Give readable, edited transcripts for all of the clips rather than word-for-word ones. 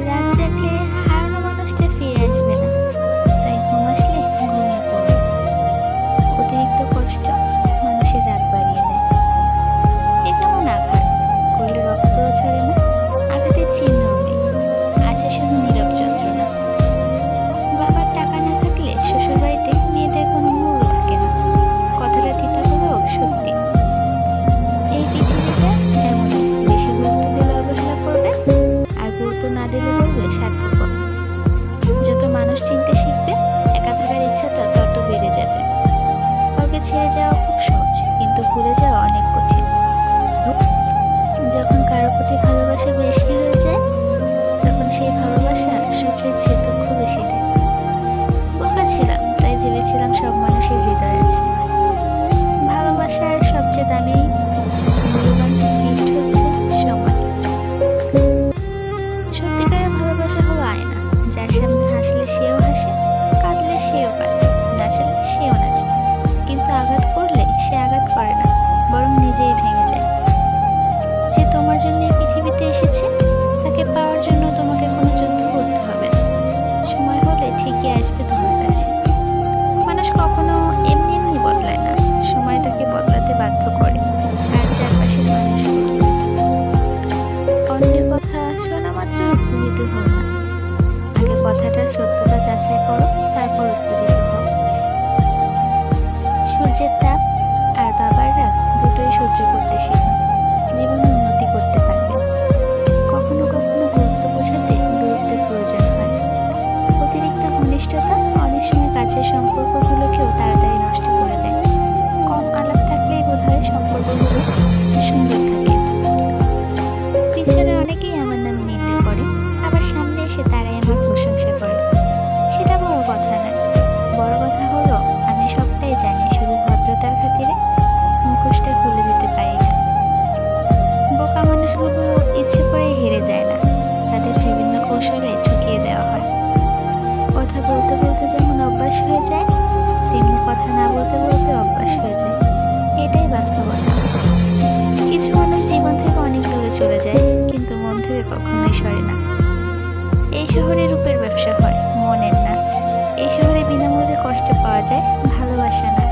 রাত জাগলে হারানো মানুষটা ফিরে আসবে না, তাই ঘুম আসলে ঘুমিয়ে পড়ো। অতিরিক্ত কষ্ট মানুষের রাত বাড়িয়ে দেয়। এ কেমন আঘাত, করলে রক্তও ঝরে না, আঘাতের চিহ্নও নেই, আছে শুধু নীরব যন্ত্রণা। বাবার টাকা না থাকলে শ্বশুর বাড়িতে মেয়েদের কোনো মূল্য থাকে না, কথাটা তিতা হলেও সত্যি। এই পৃথিবীটা এমনই, বেশি গুরুত্ব দিলে অবহেলা করবে, আর গুরুত্ব না দিলে বলবে স্বার্থপর। যত মানুষ চিনতে শিখবে, একা থাকার ইচ্ছাটা তত বেড়ে যাবে। কাউকে ছেড়ে যাওয়া খুব সহজ, কিন্তু ভুলে যাওয়া অনেক কঠিন। যখন কারো প্রতি ভালোবাসা বেশি হয়ে যায়, তখন সেই ভালোবাসা সুখের চেয়ে দুঃখ বেশি দেয়। বোকা ছিলাম, তাই ভেবেছিলাম সব মানুষের হৃদয় আছে। ভালোবাসার সবচেয়ে দামি মূল্যবান গিফট হচ্ছে সময়। সত্যিকারের ভালোবাসা হলো আয়না, যার সামনে হাসলে সেও হাসে, কাঁদলে সেও কাঁদে, নাচলে সেও নাচে, কিন্তু আঘাত করলে সে আঘাত করে না, বরং নিজেই ভেঙে যায়। যে তোমার জন্য এই পৃথিবীতে এসেছে, তাকে পাওয়ার জন্য তোমাকে কোনো যুদ্ধ করতে হবে না। সময় হলে ঠিকই আসবে তোমার কাছে। মানুষ কখনো এমনি এমনি বদলায় না, সময় তাকে বদলাতে বাধ্য করে। আর চারপাশের মানুষগুলো অন্যের কথা শোনা মাত্র উত্তেজিত হও না, আগে কথাটার সত্যতা যাচাই করো, তারপর উত্তেজিত হও। সূর্যের তাপ আর বাবার রাগ দুটোই সহ্য করতে শিখুন, জীবনে উন্নতি করতে পারবেন। কখনো কখনো গুরুত্ব বোঝাতে দূরত্বের প্রয়োজন হয়। অতিরিক্ত ঘনিষ্ঠতা অনেক সময় কাছের সম্পর্কগুলোকেও তাড়াতাড়ি নষ্ট করে দেয়। কম আলাপ থাকলেই বোধহয় সম্পর্কগুলো সুন্দর থাকে। পিছনে অনেকেই আমার নামে নিন্দে করে, আবার সামনে এসে তারাই আমার প্রশংসা করে। সেটা বড় কথা নয়, বড় কথা হলো আমি সবটাই জানি, শুধু ভদ্রতার খাতিরে মুখোশটা খুলে দিতে পারি না। বোকা মানুষগুলো ইচ্ছে করে হেরে যায় না, তাদের বিভিন্ন কৌশলে ঠকিয়ে দেওয়া হয়। কথা বলতে বলতে যেমন অভ্যাস হয়ে যায়, তেমনি কথা না বলতে বলতে অভ্যাস হয়ে যায়। এটাই বাস্তবতা। কিছু মানুষ জীবন থেকে অনেক দূরে চলে যায়, কিন্তু মন থেকে কখনোই সরে না। এই শহরে রূপের ব্যবসা হয়, মনের না। এই শহরে বিনামূল্যে কষ্ট পাওয়া যায়, ভালোবাসা না।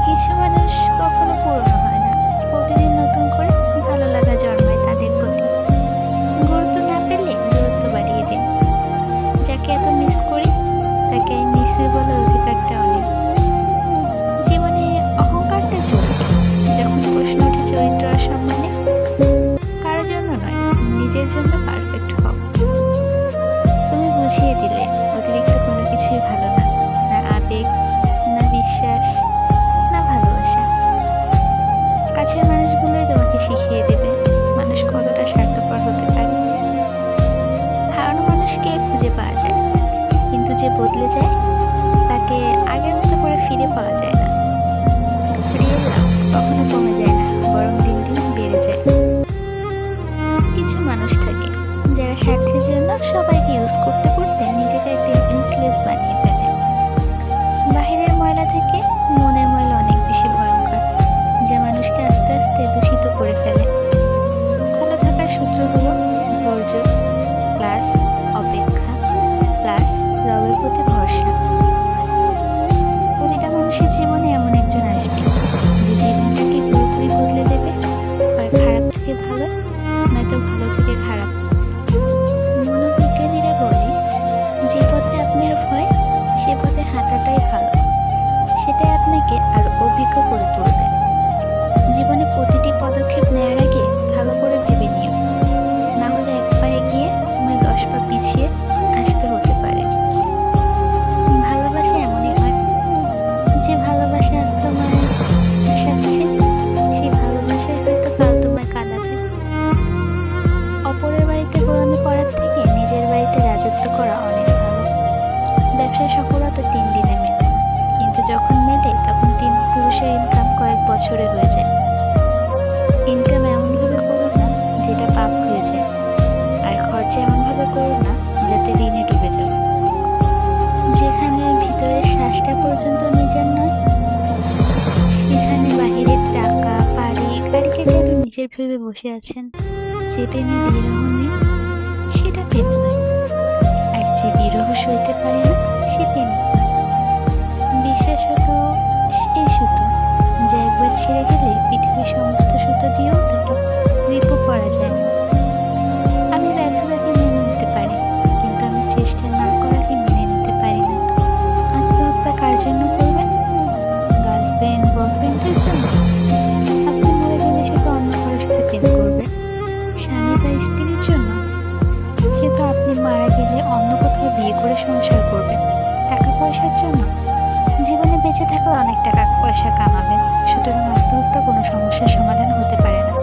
কিছু মানুষ কখনো পুরনো হয় না, প্রতিদিন নতুন করে ভালো লাগা জন্মায় তাদের প্রতি। গুরুত্ব না পেলে দূরত্ব বাড়িয়ে দিন। যাকে এত মিস করি, তাকে মিস বলার অধিকারটাও নেই। জীবনে অহংকারটা জরুরি। যখন প্রশ্ন ওঠে চরিত্র আর সম্মানে, কারোর জন্য নয়, নিজের জন্য পারফেক্ট হও। তুমি বুঝিয়ে দিলে অতিরিক্ত কোনো কিছুই ভালো না, না আবেগ, না বিশ্বাস, না ভালোবাসা। কাছের মানুষগুলোই তোমাকে শিখিয়ে দেবে মানুষ কতটা স্বার্থপর হতে পারে। হারানো মানুষকে খুঁজে পাওয়া যায়, কিন্তু যে বদলে যায় তাকে আগের মতো করে ফিরে পাওয়া যায় না। রিয়েল লাভ কখনো কমে যায় না, বরং দিন দিন বেড়ে যায়। কিছু মানুষ থাকে যারা স্বার্থের জন্য সবাইকে ইউজ করতে করতে নিজেকে একদিন ইউজলেস বানিয়ে ফেলে। বাহিরের ময়লা থেকে মনের ময়লা অনেক বেশি ভয়ঙ্কর, যা মানুষকে আস্তে আস্তে দূষিত করে ফেলে। ভালো থাকার সূত্র হলো ধৈর্য প্লাস অপেক্ষা প্লাস রবের প্রতি ভরসা। প্রতিটা মানুষের জীবনে এমন একজন আসবে যে জীবনটাকে পুরোপুরি বদলে দেবে, হয় খারাপ থেকে ভালো, নয়তো ভালো থেকে খারাপ। মনোবিজ্ঞানীরা বলে, যে পথে আপনার ভয়, সে পথে হাঁটাটাই ভালো। সেটাই আপনাকে আরো অভিজ্ঞ করে তুলবে। জীবনে প্রতিটি পদক্ষেপ নেওয়ার আগে ভালো করে ভেবে নিও, না হলে এক পা এগিয়ে তোমায় 10 পা পিছিয়ে আসতে হতে পারে। ভালোবাসা এমনই হয়, যে ভালোবাসা আজ তোমায় হাসাচ্ছে, সেই ভালোবাসায় হয়তো কাল তোমায় কাঁদাবে। অপরের বাড়িতে গোলামি করার থেকে নিজের বাড়িতে রাজত্ব করা অনেক ভালো। ব্যবসায় সফলতা 3 দিনে মেলে না, কিন্তু যখন মেলে তখন 3 পুরুষের ইনকাম কয়েক বছরে হয়ে যায়। ইনকাম এমনভাবে করো না যেটা পাপ হয়ে যায়, আর খরচা এমনভাবে করো না যাতে ঋণে ডুবে যাও। যেখানে ভিতরের শ্বাসটা পর্যন্ত নিজের নয়, সেখানে বাহিরের টাকা, বাড়ি, গাড়িকে কেন নিজের ভেবে বসে আছেন? যে প্রেমে বিরহ নেই, সেটা সইতে পারে না সে প্রেমিক নয়। বিশ্বাস হলো সেই সুতো যা একবার ছিঁড়ে গেলে পৃথিবীর সমস্ত সুতো দিয়েও তাকে রিপু করা যায় না। আমি ব্যর্থতাকে মেনে নিতে পারি, কিন্তু আমি চেষ্টা না করাকে মেনে নিতে পারি না। আত্মহত্যা কার জন্য করবেন? গার্লফ্রেন্ড বয়ফ্রেন্ডের জন্য? আপনি মারা গেলে সে তো অন্য কারোর সাথে প্রেম করবে। স্বামী বা স্ত্রীর জন্য? সে তো আপনি মারা গেলে অন্য কোথাও বিয়ে করে সংসার করবে। টাকা পয়সার জন্য? জীবনে বেঁচে থাকলে অনেক টাকা পয়সা কামাবেন, সুতরাং আত্মহত্যা কোনো সমস্যার সমাধান হতে পারে না।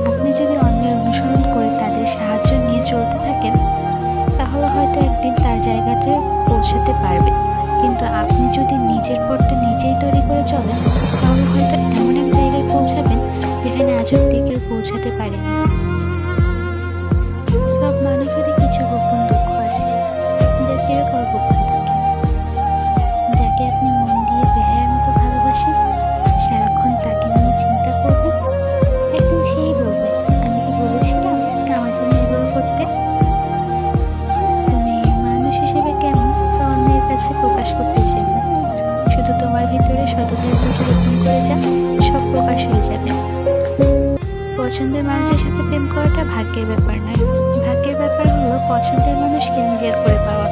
আপনি যদি অন্যের অনুসরণ করে তাদের সাহায্য নিয়ে চলতে থাকেন, তাহলে হয়তো একদিন তার জায়গাতে পৌঁছাতে পারবেন, কিন্তু আপনি যদি নিজের পথটা নিজেই তৈরি করে চলেন, তাহলে হয়তো এমন এক জায়গায় পৌঁছাবেন যেখানে আজ অব্দি কেউ পৌঁছাতে পারেনি। সব মানুষেরই কিছু গোপন দুঃখ আছে, যা চিরকাল গোপন থাকে। যাকে আপনি মন দিয়ে বেহায়ার মতো ভালোবাসেন, সারাক্ষণ তাকে নিয়ে চিন্তা করবেন, একদিন সেই বলবে, আমি কি বলেছিলাম আমার জন্য এগুলো করতে? তুমি মানুষ হিসেবে কেমন তা অন্যের কাছে প্রকাশ করতে চাও না। শুধু তোমার ভিতরে সততার বীজ রোপণ করে যা, সব প্রকাশ হয়ে যাবে। পছন্দের মানুষের সাথে প্রেম করাটা ভাগ্যের ব্যাপার নয়, ভাগ্যের ব্যাপার হলো পছন্দের মানুষকে নিজের করে পাওয়া।